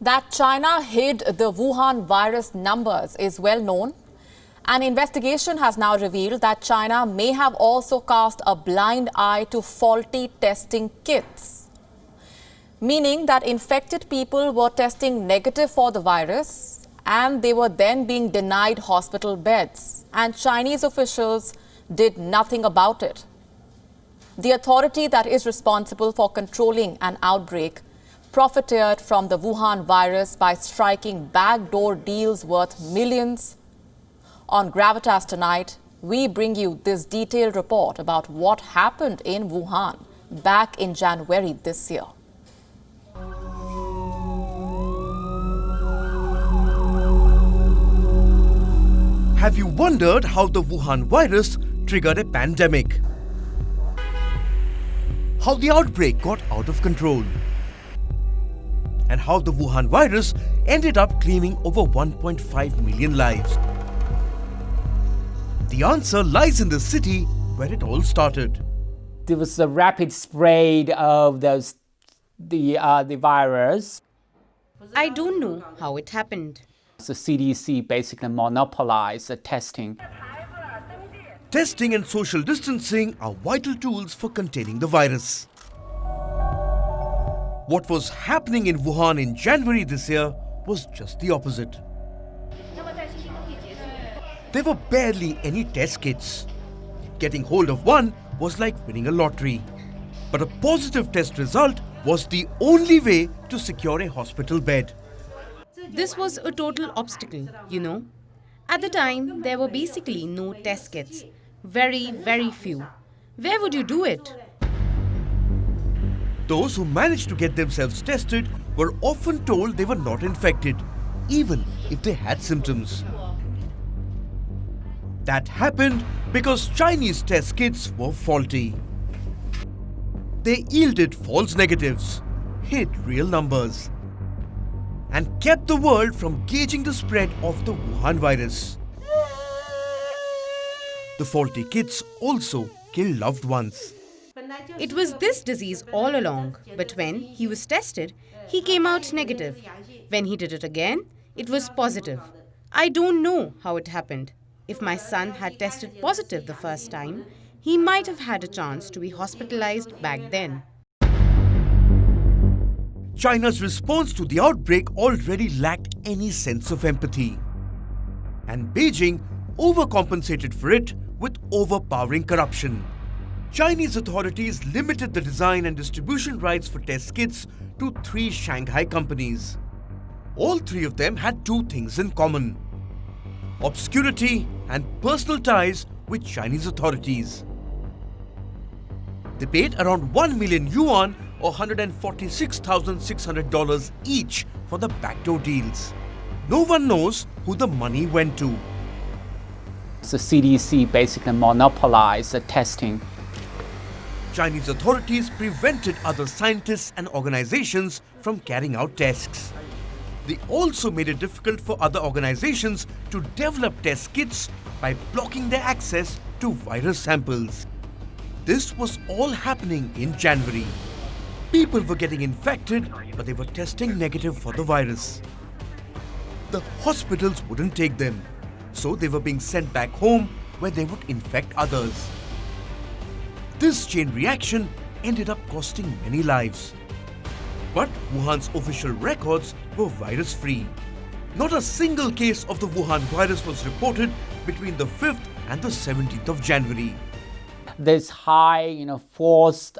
That China hid the Wuhan virus numbers is well known. An investigation has now revealed that China may have also cast a blind eye to faulty testing kits, meaning that infected people were testing negative for the virus and they were then being denied hospital beds, and Chinese officials did nothing about it. The authority that is responsible for controlling an outbreak profited from the Wuhan virus by striking backdoor deals worth millions. On Gravitas tonight, we bring you this detailed report about what happened in Wuhan back in January this year. Have you wondered how the Wuhan virus triggered a pandemic? How the outbreak got out of control? And how the Wuhan virus ended up claiming over 1.5 million lives? The answer lies in the city where it all started. There was a rapid spread of the virus. I don't know how it happened. The CDC basically monopolized the testing. Testing and social distancing are vital tools for containing the virus. What was happening in Wuhan in January this year was just the opposite. There were barely any test kits. Getting hold of one was like winning a lottery. But a positive test result was the only way to secure a hospital bed. This was a total obstacle, you know. At the time, there were basically no test kits. Very, very few. Where would you do it? Those who managed to get themselves tested were often told they were not infected, even if they had symptoms. That happened because Chinese test kits were faulty. They yielded false negatives, hid real numbers, and kept the world from gauging the spread of the Wuhan virus. The faulty kits also killed loved ones. It was this disease all along, but when he was tested, he came out negative. When he did it again, it was positive. I don't know how it happened. If my son had tested positive the first time, he might have had a chance to be hospitalized back then. China's response to the outbreak already lacked any sense of empathy. And Beijing overcompensated for it with overpowering corruption. Chinese authorities limited the design and distribution rights for test kits to 3 Shanghai companies. All 3 of them had 2 things in common: obscurity and personal ties with Chinese authorities. They paid around 1 million yuan or $146,600 each for the backdoor deals. No one knows who the money went to. The CDC basically monopolized the testing. Chinese authorities prevented other scientists and organizations from carrying out tests. They also made it difficult for other organizations to develop test kits by blocking their access to virus samples. This was all happening in January. People were getting infected, but they were testing negative for the virus. The hospitals wouldn't take them, so they were being sent back home where they would infect others. This chain reaction ended up costing many lives. But Wuhan's official records were virus-free. Not a single case of the Wuhan virus was reported between the 5th and the 17th of January. This high, false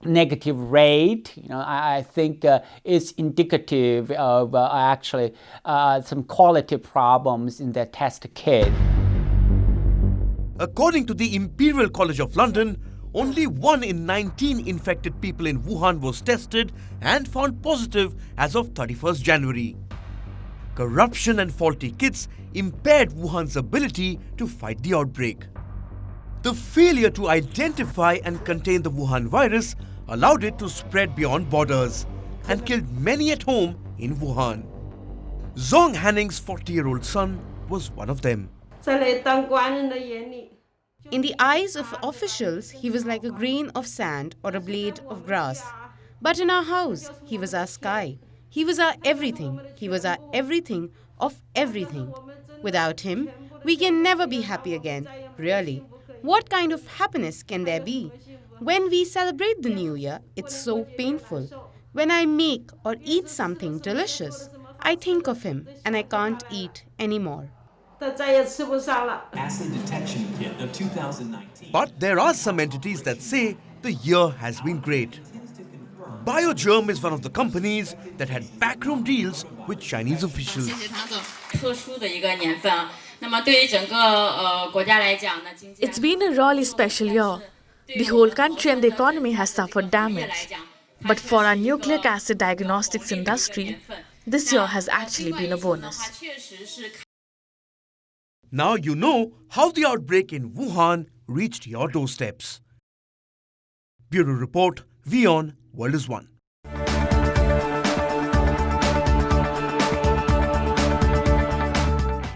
negative rate, I think is indicative of actually some quality problems in the test kit. According to the Imperial College of London, only 1 in 19 infected people in Wuhan was tested and found positive as of 31st January. Corruption and faulty kits impaired Wuhan's ability to fight the outbreak. The failure to identify and contain the Wuhan virus allowed it to spread beyond borders and killed many at home in Wuhan. Zhong Hanning's 40-year-old son was one of them. In the eyes of officials, he was like a grain of sand or a blade of grass. But in our house, he was our sky. He was our everything. He was our everything of everything. Without him, we can never be happy again, really. What kind of happiness can there be? When we celebrate the New Year, it's so painful. When I make or eat something delicious, I think of him and I can't eat anymore. Acid detection kit of 2019. But there are some entities that say the year has been great. Biogerm is one of the companies that had backroom deals with Chinese officials. It's been a really special year. The whole country and the economy has suffered damage. But for our nucleic acid diagnostics industry, this year has actually been a bonus. Now you know how the outbreak in Wuhan reached your doorsteps. Bureau Report, WION World is One.